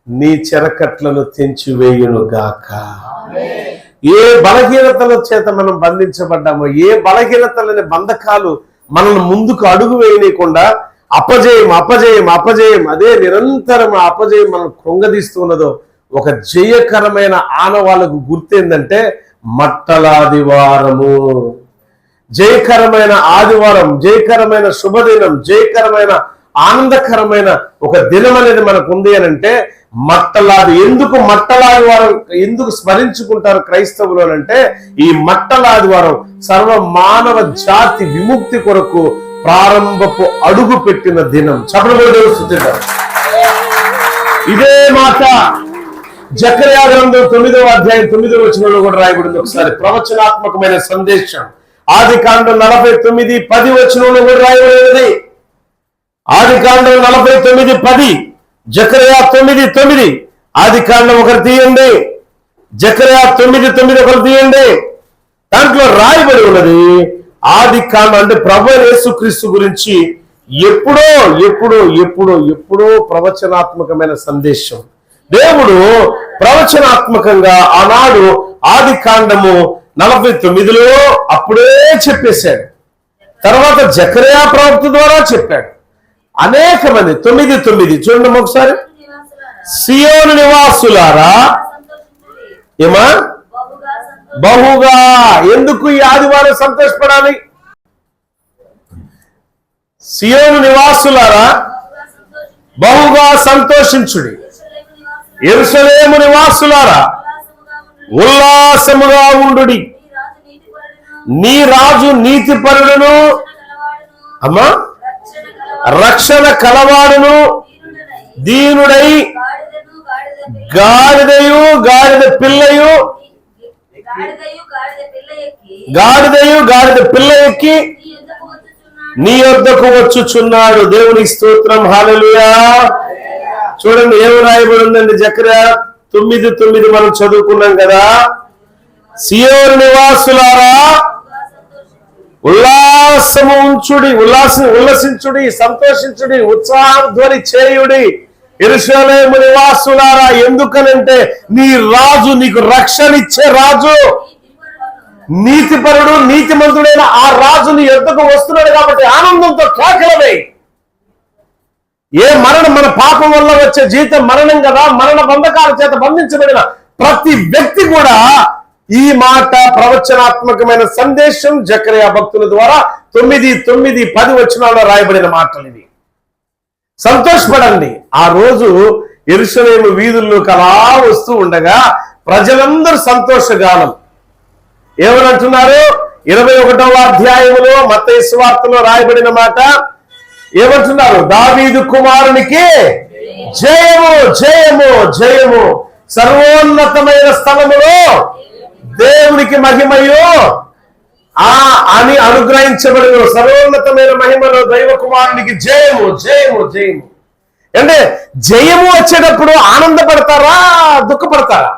Speaker 1: నీ చెరకట్లను తెంచివేయును గాక. ఏ బలహీనతల చేత మనం బంధించబడ్డామో, ఏ బలహీనతలని బంధకాలు మనల్ని ముందుకు అడుగు వేయనీయకుండా అపజయం అపజయం అపజయం అదే నిరంతరం అపజయం మనం కృంగదీస్తున్నదో, ఒక జయకరమైన ఆనవాళ్ళకు గుర్తేందంటే మట్టలాదివారము. జయకరమైన ఆదివారం, జయకరమైన శుభదినం, జయకరమైన ఆనందకరమైన ఒక దినం అనేది మనకు ఉంది అని అంటే మట్టలాది. ఎందుకు మట్టలాది వారం ఎందుకు స్మరించుకుంటారు క్రైస్తవులు అంటే, ఈ మట్టలాది వారం సర్వ మానవ జాతి విముక్తి కొరకు ప్రారంభపు అడుగు పెట్టిన దినం. చెప్పడం ఇదే మాట జకర్యా గ్రంథం 9వ అధ్యాయం 9వ వచనంలో కూడా రాయబడింది. ఒకసారి ప్రవచనాత్మకమైన సందేశం ఆదికాండం 49:10 వచనంలో కూడా రాయబడినది. ఆదికాండం 49:10, జకర్యా 9:9, ఆదికాండం ఒకటి తీయండి, జకర్యా 9:9 ఒకటి తీయండి. దాంట్లో రాయబడి ఉన్నది ఆదికాండం అంటే ప్రభు యేసుక్రీస్తు గురించి ఎప్పుడో ఎప్పుడో ఎప్పుడో ఎప్పుడో ప్రవచనాత్మకమైన సందేశం దేవుడు ప్రవచనాత్మకంగా ఆనాడు ఆదికాండము 49లో అప్పుడే చెప్పేశాడు. తర్వాత జకర్యా ప్రవక్త ద్వారా చెప్పాడు. అనేక మంది 9:9 చూడండి ఒకసారి. సియోను నివాసులారా ఏమా బహుగా. ఎందుకు ఈ ఆదివారం సంతోషపడాలి? సియోను నివాసులారా బహుగా సంతోషించుడి, యెరూషలేము నివాసులారా ఉల్లాసముగా ఉండుడి. నీ రాజు నీతిపరుడును అమ్మా రక్షణ కలవాడును దీనుడై గాడిదయు గాడిద పిల్లయు గాడిద పిల్ల ఎక్కి నీ యొద్దకు వచ్చుచున్నాడు. దేవునికి స్తోత్రం, హల్లెలూయా. చూడండి ఏమి రాయబడి ఉందండి. జకర్యా 9:9 మనం చదువుకున్నాం కదా. సియోను నివాసులారా ఉల్లసించుడి, సంతోషించుడి, ఉత్సాహం ధ్వని చేయుడి. యెరూషలేము నివాసులారా, ఎందుకనంటే నీ రాజు, నీకు రక్షణ ఇచ్చే రాజు, నీతిపరుడు నీతిమంతుడైన ఆ రాజు నీ యొద్దకు వస్తున్నాడు కాబట్టి ఆనందంతో కేకలవే. ఏ మరణం, మన పాపం వల్ల వచ్చే జీతం మరణం కదా. మరణ బంధకాల చేత బంధించబడిన ప్రతి వ్యక్తి కూడా ఈ మాట ప్రవచనాత్మకమైన సందేశం జకర్యా భక్తుల ద్వారా 9:9-10 వచనాల్లో రాయబడిన మాటలు ఇవి. సంతోషపడండి. ఆ రోజు యెరూషలేము వీధుల్లోకి అలా వస్తూ ఉండగా ప్రజలందరూ సంతోషగానం. ఏమనంటున్నారు? 21వ అధ్యాయములో మత్తయి సువార్తలో రాయబడిన మాట ఏమంటున్నారు? దావీదు కుమారునికి జయము జయము జయము, సర్వోన్నతమైన స్థలములో దేవునికి మహిమయు అని అనుగ్రహించబడిన సర్వోన్నతమైన మహిమలో దైవ కుమారునికి జయము జయము జయము. అంటే జయము వచ్చేటప్పుడు ఆనందపడతారా దుఃఖపడతారా?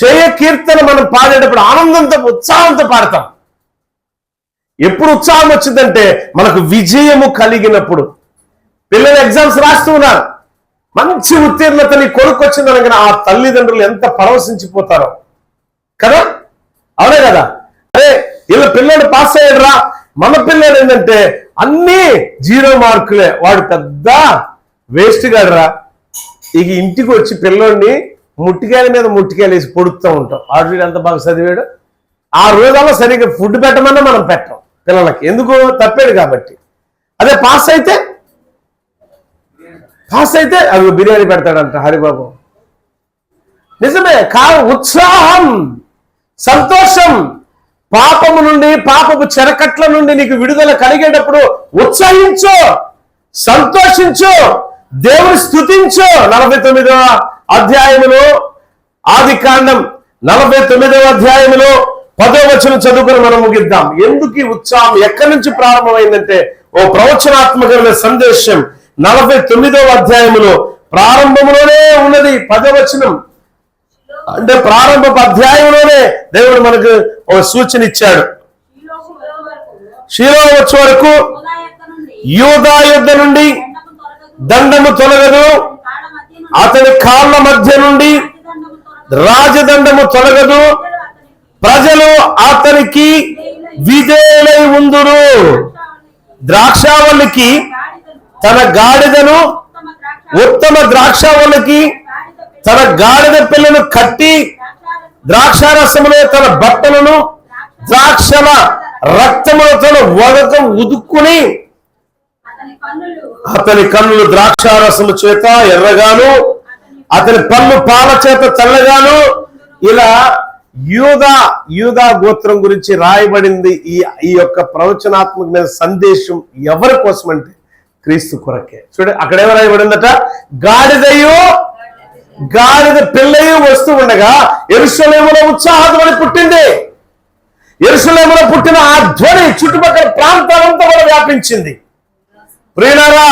Speaker 1: జయ కీర్తన మనం పాడేటప్పుడు ఆనందంతో ఉత్సాహంతో పాడతాం. ఎప్పుడు ఉత్సాహం వచ్చిందంటే మనకు విజయము కలిగినప్పుడు. పిల్లలు ఎగ్జామ్స్ రాస్తూ ఉన్నారు, మంచి ఉత్తీర్ణతని కొడుకు వచ్చిందనగా ఆ తల్లిదండ్రులు ఎంత పరవశించిపోతారో కదా. అవునే కదా. అరే వీళ్ళ పిల్లడు పాస్ అయ్యాడు రా, మన పిల్లడు ఏంటంటే అన్ని 0 మార్కులే, వాడు పెద్ద వేస్ట్ గాడురా. ఇక ఇంటికి వచ్చి పిల్లోడిని ముట్టికాయల మీద ముట్టికాయలు వేసి పొడుస్తూ ఉంటాం. ఆడు ఎంత బాగా చదివాడు. ఆ రోజుల్లో సరిగ్గా ఫుడ్ పెట్టమన్నా మనం పెట్టాం పిల్లలకి, ఎందుకు? తప్పాడు కాబట్టి. అదే పాస్ అయితే అది బిర్యానీ పెడతాడంట హరిబాబు. నిజమే ఉత్సాహం, సంతోషం, పాపము నుండి, పాపపు చెరకట్ల నుండి నీకు విడుదల కలిగేటప్పుడు ఉత్సాహించు, సంతోషించు, దేవుని స్తుతించు. 49వ అధ్యాయములో ఆదికాండం 49వ అధ్యాయములో 10వ వచనం చదువుకొని మనం ముగిద్దాం. ఎందుకు ఈ ఉత్సాహం ఎక్కడి నుంచి ప్రారంభమైందంటే ఓ ప్రవచనాత్మకమైన సందేశం 49వ అధ్యాయములో ప్రారంభంలోనే ఉన్నది 10వ వచనం. అంటే ప్రారంభ అధ్యాయంలోనే దేవుడు మనకు ఒక సూచన ఇచ్చాడు. షీలో వచ్చే వరకు యూదా యుద్ధ నుండి దండము తొలగదు, అతని కాళ్ళ మధ్య నుండి రాజదండము తొలగదు, ప్రజలు అతనికి విధేయులై ఉందురు. ద్రాక్షావల్లికి తన గాడిదను, ఉత్తమ ద్రాక్షావల్లికి తన గాడిద పిల్లను కట్టి, ద్రాక్షారసములో తన బట్టలను, ద్రాక్షల రక్తములతో వదకం ఉదుక్కుని అతని కన్నులు ద్రాక్షారసము చేత ఎర్రగాను అతని పళ్ళు పాల చేత తెల్లగాను. ఇలా యూదా గోత్రం గురించి రాయబడింది. ఈ యొక్క ప్రవచనాత్మకమైన సందేశం ఎవరి కోసం అంటే క్రీస్తు కొరకే. చూడండి అక్కడ ఏమో రాయబడిందట, గాడిద పిల్లయు వస్తూ ఉండగా యెరూషలేములో ఉత్సాహధ్వని పుట్టింది. యెరూషలేములో పుట్టిన ఆ ధ్వని చుట్టుపక్కల ప్రాంతాలంతా కూడా వ్యాపించింది. ప్రియులారా,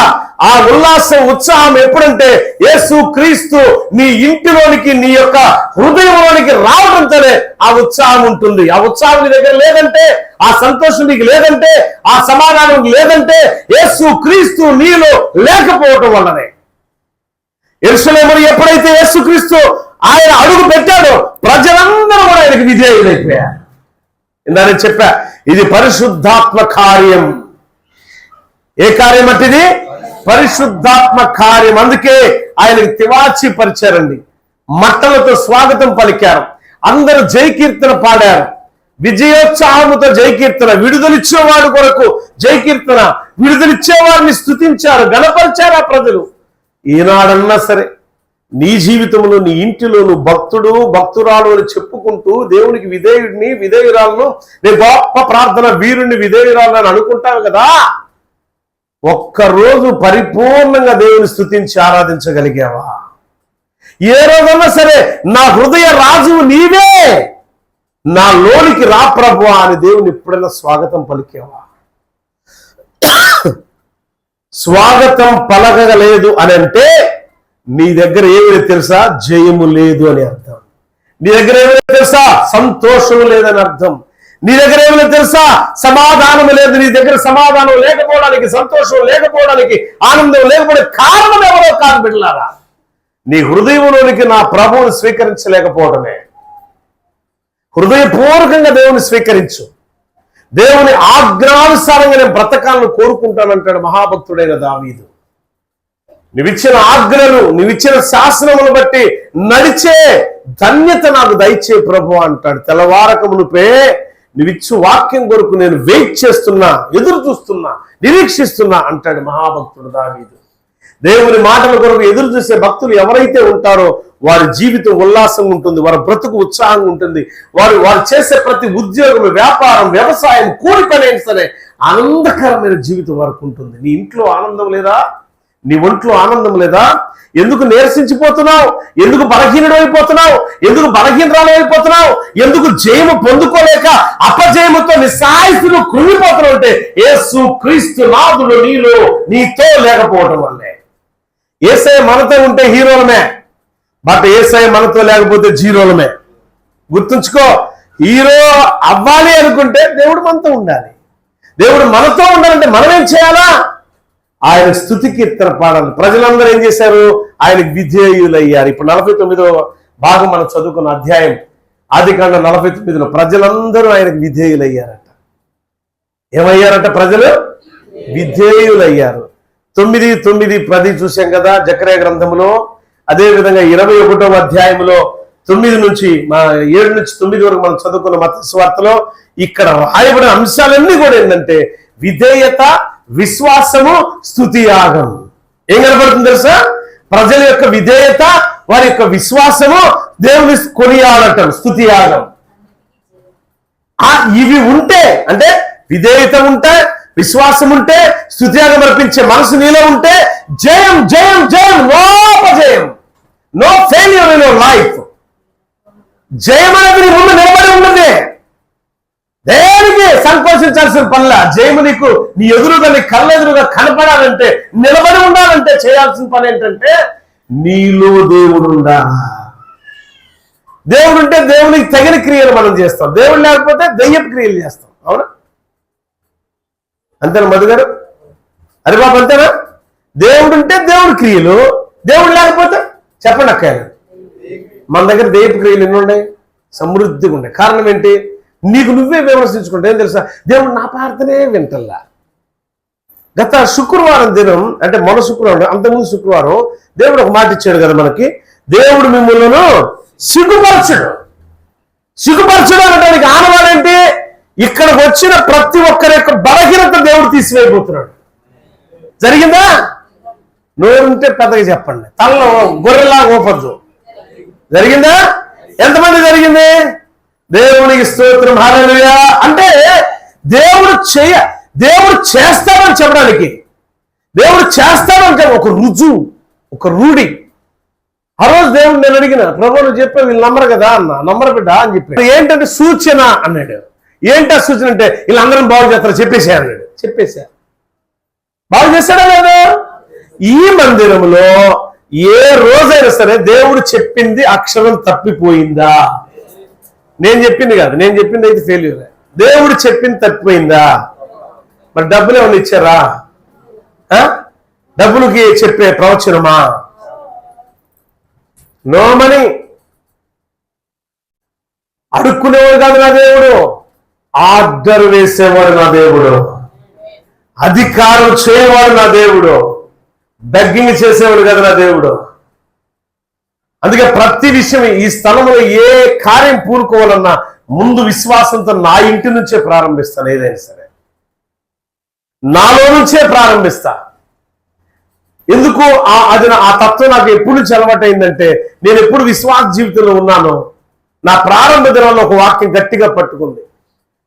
Speaker 1: ఆ ఉల్లాసం ఉత్సాహం ఎప్పుడంటే యేసు క్రీస్తు నీ ఇంటిలోనికి నీ యొక్క హృదయంలోనికి రావడంతోనే ఆ ఉత్సాహం ఉంటుంది. ఆ ఉత్సాహం నీ దగ్గర లేదంటే, ఆ సంతోషం నీకు లేదంటే, ఆ సమాధానం లేదంటే యేసు క్రీస్తు నీలో లేకపోవటం వల్లనే. యెరూషలేములో ఎప్పుడైతే యేసు క్రీస్తు ఆయన అడుగు పెట్టాడో ప్రజలందరూ కూడా ఆయనకు విధేయులైపోయారు. ఇందాక చెప్పా, ఇది పరిశుద్ధాత్మ కార్యం. ఏ కార్యం అట్టిది? పరిశుద్ధాత్మ కార్యం. అందుకే ఆయనకి తివాచి పరిచారండి, మట్టలతో స్వాగతం పలికారు, అందరూ జయకీర్తన పాడారు, విజయోత్సాహముతో జయకీర్తన, విడుదలిచ్చేవాడు కొరకు జయకీర్తన, విడుదలిచ్చేవారిని స్తుతించారు, గణపరిచారు ఆ ప్రజలు. ఈనాడన్నా సరే నీ జీవితంలో నీ ఇంటిలో నువ్వు భక్తుడు భక్తురాలు అని చెప్పుకుంటూ దేవునికి విధేయుడిని విధేయురాలను, నేను గొప్ప ప్రార్థన వీరుణ్ణి విధేయురాలను అని అనుకుంటావు కదా, ఒక్కరోజు పరిపూర్ణంగా దేవుని స్తుతించి ఆరాధించగలిగావా? ఏ రోజన్నా సరే నా హృదయ రాజువు నీవే, నా లోనికి రా ప్రభువా అని దేవుని ఎప్పుడైనా స్వాగతం పలికావా? స్వాగతం పలకగలేదు అని అంటే నీ దగ్గర ఏమి తెలుసా? జయము లేదు అని అర్థం. నీ దగ్గర ఏమైనా తెలుసా? సంతోషం లేదని అర్థం. నీ దగ్గర ఏమైనా తెలుసా? సమాధానం లేదు. నీ దగ్గర సమాధానం లేకపోవడానికి, సంతోషం లేకపోవడానికి, ఆనందం లేకపోవడానికి కారణం ఎవరో కాదు బిడ్డలారా, నీ హృదయంలోనికి నా ప్రభువుని స్వీకరించలేకపోవడమే. హృదయపూర్వకంగా దేవుని స్వీకరించు. దేవుని ఆజ్ఞానుసారంగా నేను బ్రతకాలను కోరుకుంటానంటాడు మహాభక్తుడైన దావీదు. నువ్విచ్చిన ఆజ్ఞలు, నువ్విచ్చిన శాసనములు బట్టి నడిచే ధన్యత నాకు దయచే ప్రభు అంటాడు. తెల్లవారక మునుపే నువ్విచ్చు వాక్యం కొరకు నేను వెయిట్ చేస్తున్నా, ఎదురు చూస్తున్నా, నిరీక్షిస్తున్నా అంటాడు మహాభక్తుడు దావీదు. దేవుని మాటల కొరకు ఎదురు చూసే భక్తులు ఎవరైతే ఉంటారో వారి జీవితం ఉల్లాసంగా ఉంటుంది, వారి బ్రతుకు ఉత్సాహంగా ఉంటుంది, వారు చేసే ప్రతి ఉద్యోగం, వ్యాపారం, వ్యవసాయం, కూలి పని అయినా సరే ఆనందకరమైన జీవితం వరకు ఉంటుంది. నీ ఇంట్లో ఆనందం లేదా? నీ ఒంట్లో ఆనందం లేదా? ఎందుకు నీరసించిపోతున్నావు? ఎందుకు బలహీనుడైపోతున్నావు? ఎందుకు బలహీనరాలైపోతున్నావు? ఎందుకు జయము పొందుకోలేక అపజయముతో నిస్సాయిస్తులు కృంగిపోతున్నావు అంటే యేసు క్రీస్తు నాథుడు నీలో నీతో లేకపోవడం వల్లే. యేసయ్య మనతో ఉంటే హీరోలమే, బట్ యేసయ్య మనతో లేకపోతే జీరోలమే. గుర్తుంచుకో, హీరో అవ్వాలి అనుకుంటే దేవుడు మనతో ఉండాలి. దేవుడు మనతో ఉండాలంటే మనం ఏం చేయాలా? ఆయన స్తుతి కీర్తన పాడాలి. ప్రజలందరూ ఏం చేశారు? ఆయనకు విధేయులయ్యారు. ఇప్పుడు 49వ భాగం మనం చదువుకున్న అధ్యాయం ఆదికాండం 49లో ప్రజలందరూ ఆయనకు విధేయులయ్యారట. ఏమయ్యారట? ప్రజలు విధేయులయ్యారు. 9, 9, 10 చూసాం కదా జకర్యా గ్రంథంలో. అదే విధంగా 21వ అధ్యాయంలో 9 నుంచి 7 నుంచి 9 వరకు మనం చదువుకున్న మత్తయి సువార్తలో ఇక్కడ రాయబడిన అంశాలన్నీ కూడా ఏంటంటే విధేయత, విశ్వాసము, స్తుతి యాగం. ఏం కనబడుతుంది తెలుసా? ప్రజల యొక్క విధేయత, వారి యొక్క విశ్వాసము, దేవుని కొనియాడటం, స్తుతి యాగం. ఇవి ఉంటే, అంటే విధేయత ఉంటే, విశ్వాసం ఉంటే, స్తుతి యాగం అర్పించే మనసు నీలో ఉంటే జయం జయం జయం, నో అపజయం, no failure in your life. జయం అనేది నీ ముందు నిలబడి ఉన్నది. దేనికి సంకోచించాల్సిన పనిలా. జయము నీకు నీ ఎదురుగా, నీ కళ్ళెదురుగా కనపడాలంటే, నిలబడి ఉండాలంటే చేయాల్సిన పని ఏంటంటే నీలో దేవుడు ఉండాలి. దేవుడు ఉంటే దేవునికి తగిన క్రియలు మనం చేస్తాం, దేవుడు లేకపోతే దయ్యపు క్రియలు చేస్తాం. అవునా? అంతేనా మధు గారు? అరే బాబు అంతేనా? దేవుడు ఉంటే దేవుడి క్రియలు, దేవుడు లేకపోతే చెప్పండి అక్కయ్య. మన దగ్గర దయ్యపు క్రియలు ఎన్ని ఉన్నాయి? సమృద్ధిగా ఉన్నాయి. కారణం ఏంటి? నీకు నువ్వే విమర్శించుకుంటే ఏం తెలుసా? దేవుడు నా ప్రార్థనే వింటల్లా. గత శుక్రవారం దినం, అంటే మొన్న శుక్రవారం, అంతకుముందు శుక్రవారం దేవుడు ఒక మాట ఇచ్చాడు కదా మనకి, దేవుడు మిమ్మల్ని సిగ్గుపరచడు. సిగ్గుపరచడు అనడానికి ఆనవాడేంటి? ఇక్కడికి వచ్చిన ప్రతి ఒక్కరి యొక్క బలహీనత దేవుడు తీసివేయబోతున్నాడు. జరిగిందా? నోరుంటే పెద్దగా చెప్పండి, తలలో గొర్రెలా గోపద్దు. జరిగిందా? ఎంతమంది జరిగింది? దేవునికి స్తోత్రం, హల్లెలూయా. అంటే దేవుడు చేస్తాడని చెప్పడానికి, దేవుడు చేస్తాడని ఒక రుజువు, ఒక రూఢి. ఆ రోజు దేవుడు నేను అడిగిన, ప్రభు నువ్వు చెప్పే వీళ్ళు నమ్మరు కదా అన్న. నమ్మరు బిడ్డ అని చెప్పి. ఏంటంటే సూచన అన్నాడు. ఏంటా సూచన అంటే వీళ్ళందరం బాగు చేస్తారు చెప్పేసా అన్నాడు. చెప్పేశా. బాగు చేశాడా లేదా? ఈ మందిరంలో ఏ రోజైనా సరే దేవుడు చెప్పింది అక్షరం తప్పిపోయిందా? నేను చెప్పింది కాదు, నేను చెప్పింది అయితే ఫెయిల్యూర్. దేవుడు చెప్పింది తప్పిపోయిందా? మరి డబ్బులు ఏమన్నా ఇచ్చారా? డబ్బులకి చెప్పే ప్రవచనమా? No money. అడుక్కునేవాడు కాదు నా దేవుడు, ఆర్డర్ వేసేవాడు నా దేవుడు, అధికారం చేయవాడు నా దేవుడు, బెగ్గింగ్ చేసేవాడు కదా నా దేవుడు. అందుకే ప్రతి విషయం ఈ స్థలంలో ఏ కార్యం పూనుకోవాలన్నా ముందు విశ్వాసంతో నా ఇంటి నుంచే ప్రారంభిస్తాను. ఏదైనా సరే నాలో నుంచే ప్రారంభిస్తా. ఎందుకు అది ఆ తత్వం నాకు ఎప్పుడు నుంచి అలవాటైందంటే, నేను ఎప్పుడు విశ్వాస జీవితంలో ఉన్నానో నా ప్రారంభ దినాల్లో ఒక వాక్యం గట్టిగా పట్టుకుంది.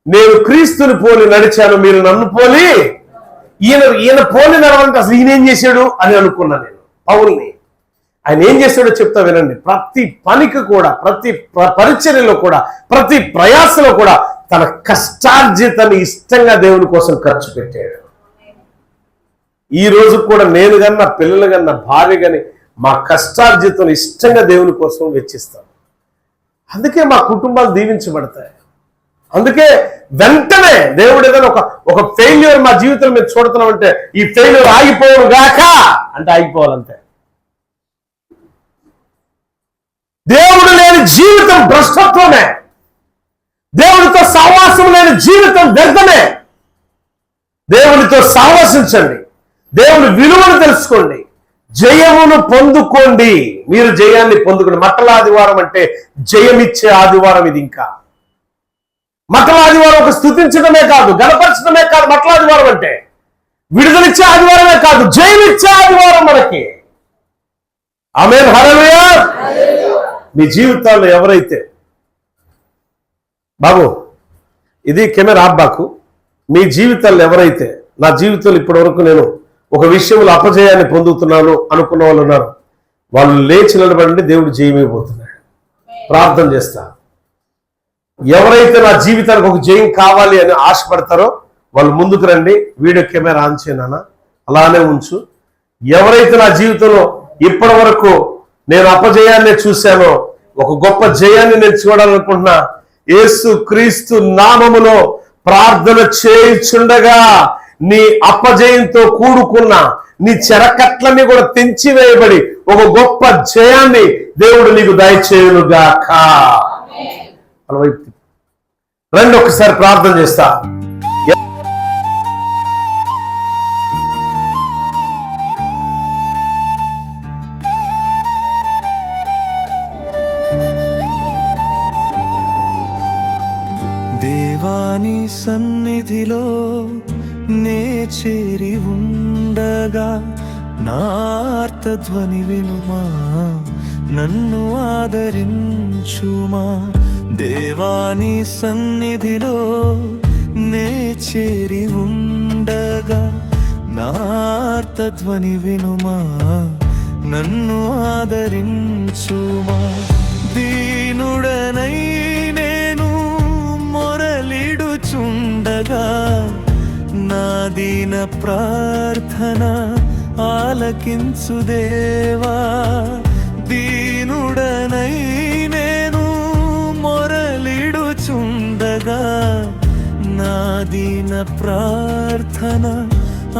Speaker 1: నేను క్రీస్తుని పోలి నడిచాను, మీరు నన్ను పోలి. ఈయన పోలి నడవాలంటే అసలు ఈయన ఏం చేశాడు అని అనుకున్నా నేను పౌల్ని. ఆయన ఏం చేశాడో చెప్తా వినండి. ప్రతి పనికి కూడా, ప్రతి పరిచర్యలో కూడా, ప్రతి ప్రయాసలో కూడా తన కష్టార్జితాన్ని ఇష్టంగా దేవుని కోసం ఖర్చు పెట్టాడు. ఈ రోజు కూడా నేను కానీ, నా పిల్లలు కానీ, నా భార్య కానీ మా కష్టార్జితం ఇష్టంగా దేవుని కోసం వెచ్చిస్తాం. అందుకే మా కుటుంబాలు దీవించబడతాయి. అందుకే వెంటనే దేవుడు ఏదైనా ఒక ఫెయిల్యూర్ మా జీవితంలో మేము చూడుతున్నామంటే, ఈ ఫెయిల్యూర్ ఆగిపోవడం గాక అంటే ఆగిపోవాలంతే. దేవుడు లేని జీవితం భ్రష్టత్వమే. దేవుడితో సహవాసం లేని జీవితం వ్యర్థమే. దేవుడితో సహవాసించండి, దేవుని విలువను తెలుసుకోండి, జయమును పొందుకోండి. మీరు జయాన్ని పొందుకోండి. మట్టల ఆదివారం అంటే జయమిచ్చే ఆదివారం ఇది. ఇంకా మట్టల ఆదివారం ఒక స్తుతించడమే కాదు, గణపరచడమే కాదు. మట్టల ఆదివారం అంటే విడుదలిచ్చే ఆదివారమే కాదు, జయమిచ్చే ఆదివారం మనకి. ఆమేన్, హల్లెలూయా. మీ జీవితాల్లో ఎవరైతే, బాబు ఇది కెమెరా ఆబ్బాకు, మీ జీవితాల్లో ఎవరైతే నా జీవితంలో ఇప్పటి వరకు నేను ఒక విషయంలో అపజయాన్ని పొందుతున్నాను అనుకున్న వాళ్ళు ఉన్నారు, వాళ్ళు లేచి నిలబడండి. దేవుడు జయమైపోతున్నాడు. ప్రార్థన చేస్తా. ఎవరైతే నా జీవితానికి ఒక జయం కావాలి అని ఆశపడతారో వాళ్ళు ముందుకు రండి. వీడియో కెమెరా ఆన్ చేయనా, అలానే ఉంచు. ఎవరైతే నా జీవితంలో ఇప్పటి వరకు నేను అపజయాన్ని చూశానో, ఒక గొప్ప జయాన్ని నేను చూడాలనుకుంటున్నా, యేసు క్రీస్తు నామములో ప్రార్థన చేయుచుండగా నీ అపజయంతో కూడుకున్న నీ చెరకట్లన్నీ కూడా తెంచివేయబడి ఒక గొప్ప జయాన్ని దేవుడు నీకు దయచేయునుగాక. రండి ఒకసారి ప్రార్థన చేస్తా.
Speaker 2: దేవాని సన్నిధిలో నే చేరి ఉండగా నా ఆర్తధ్వని వినుమా, నన్ను ఆదరించుమా. దేవాని సన్నిధిలో నే చేరి ఉండగా నా ఆర్తధ్వని వినుమా, నన్ను ఆదరించుమా. దీనుడనై నేను మొరలిడుచుండగా నా దీన ప్రార్థన ఆలకించు దేవా. దీనుడనై నేను మొరలిడుచుండగా నా దీన ప్రార్థన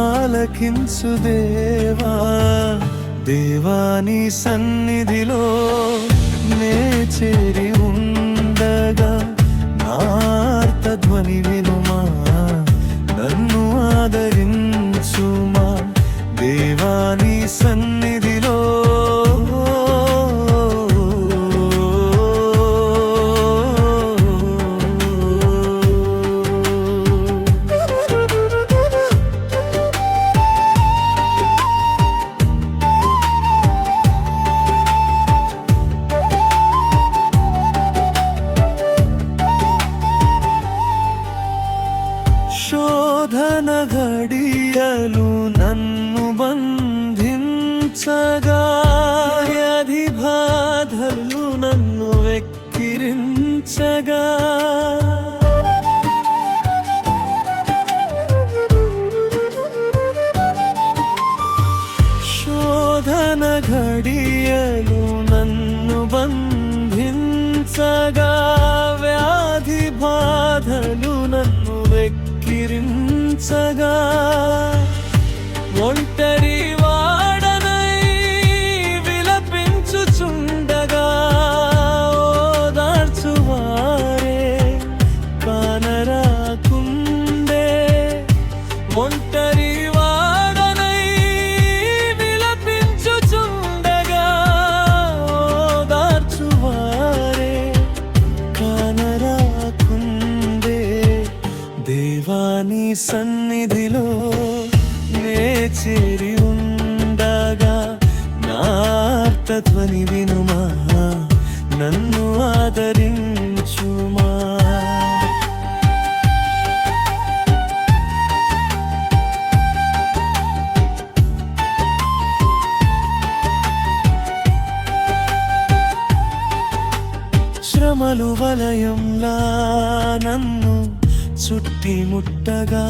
Speaker 2: ఆలకించు దేవా. దేవాని సన్నిధిలో నే చేరి ఉండగా నా ఆర్తధ్వని వినుమా, నన్ను ఆదరించుమా. దేవాని సన్నిధిలో ఆదరించగా ఒంటరి వాడనై విలపించుచుండగా ఓదార్చువారే కానరాకుండే. ఒంటరి వాడనై విలపించుచుండగా ఓదార్చువారే కానరాకుండే. దేవాని సన్నిధిలో నే చేరి ఉండగా నా ఆర్తధ్వని వినుమా, నన్ను ఆదరించుమా. శ్రమలు వలయంలా నన్ను చుట్టిముట్టగా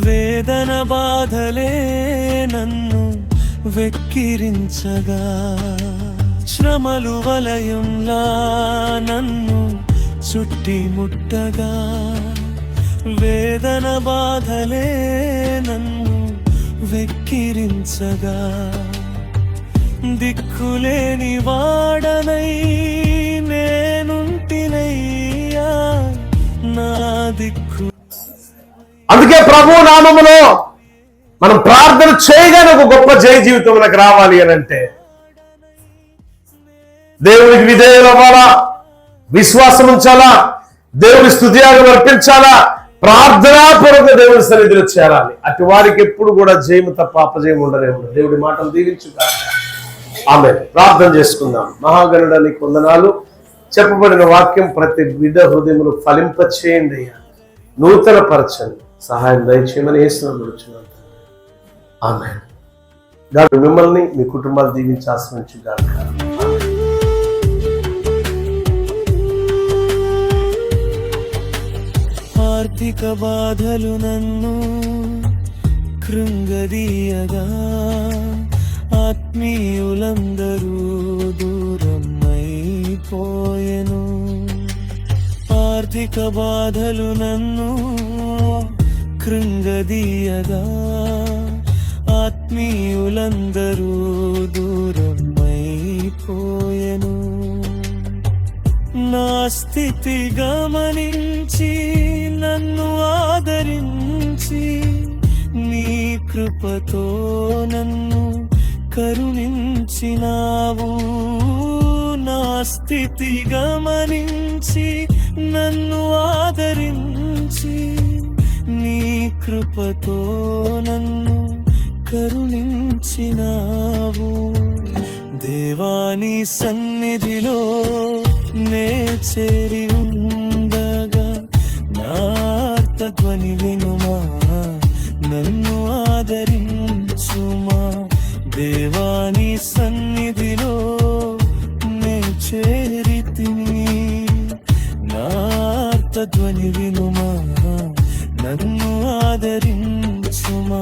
Speaker 2: వేదన బాధలే నన్ను వెక్కిరించగా. శ్రమలు వలయంలా నన్ను చుట్టిముట్టగా వేదన బాధలే నన్ను వెక్కిరించగా. దిక్కులేని వాడనై నేనుంటినయ్యా, నా దిక్కు.
Speaker 1: అందుకే ప్రభు నామములో మనం ప్రార్థన చేయగానే ఒక గొప్ప జయ జీవితం మనకు రావాలి అని అంటే దేవునికి విధేయులు అవ్వాలా, విశ్వాసం ఉంచాలా, దేవుని స్తుతియాగం అర్పించాలా, ప్రార్థనాపూర్వక దేవుని సన్నిధిలో చేరాలి. అటు వారికి ఎప్పుడు కూడా జయము తప్ప అపజయం ఉండనే ఉండదు. దేవుడి మాటలు దీవించుగాక. ఆమేన్. ప్రార్థన చేసుకుందాం. మహాగణుడా నీకు వందనాలు. చెప్పబడిన వాక్యం ప్రతి బిడ్డ హృదయములు ఫలింపచేయండి అయ్యా, నూతన పరచండి, సహాయం దయచేయమని యేసునామములో. ఆమేన్. గాడ్ మిమ్మల్ని మీ కుటుంబాలు దీవించి ఆశీర్వదించుగాక.
Speaker 2: ఆర్థిక బాధలు నన్ను కృంగదీయగా ఆత్మీయులందరూ దూరమైపోయెను. ఆర్థిక బాధలు నన్ను కృంగదీయగా ఆత్మీయులందరూ దూరమైపోయెను. నా స్థితి గమనించి నన్ను ఆదరించి నీ కృపతో నన్ను కరుణించినావు. నా స్థితి గమనించి నన్ను ఆదరించి నీ కృపతో నన్ను కరుణించినావు. దేవాని సన్నిధిలో నే చేరి ఉండగా నా ఆర్తధ్వని వినుమా, నన్ను ఆదరించుమా. దేవాని సన్నిధిలో నే చేరితిని, నా ఆర్తధ్వని వినుమా, నన్ను ఆదరించుమా.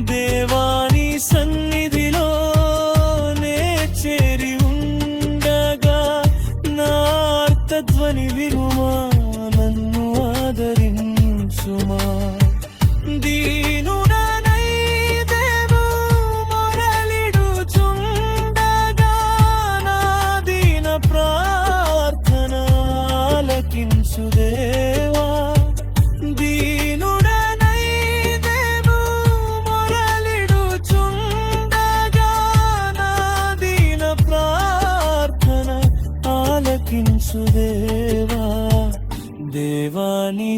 Speaker 2: దేవాని సన్నిధిలో నే చేరి ఉండగా నా ఆర్తధ్వని వినుమా, నన్ను ఆదరించుమా. దీనుడనైదేను మొరలిడుచుండగా నా దీన ప్రార్థన ఆలకించు దేవా. దీనుడనైదేను మొరలిడుచుండగా నా దీన ప్రార్థన ఆలకించు దేవా. దేవాని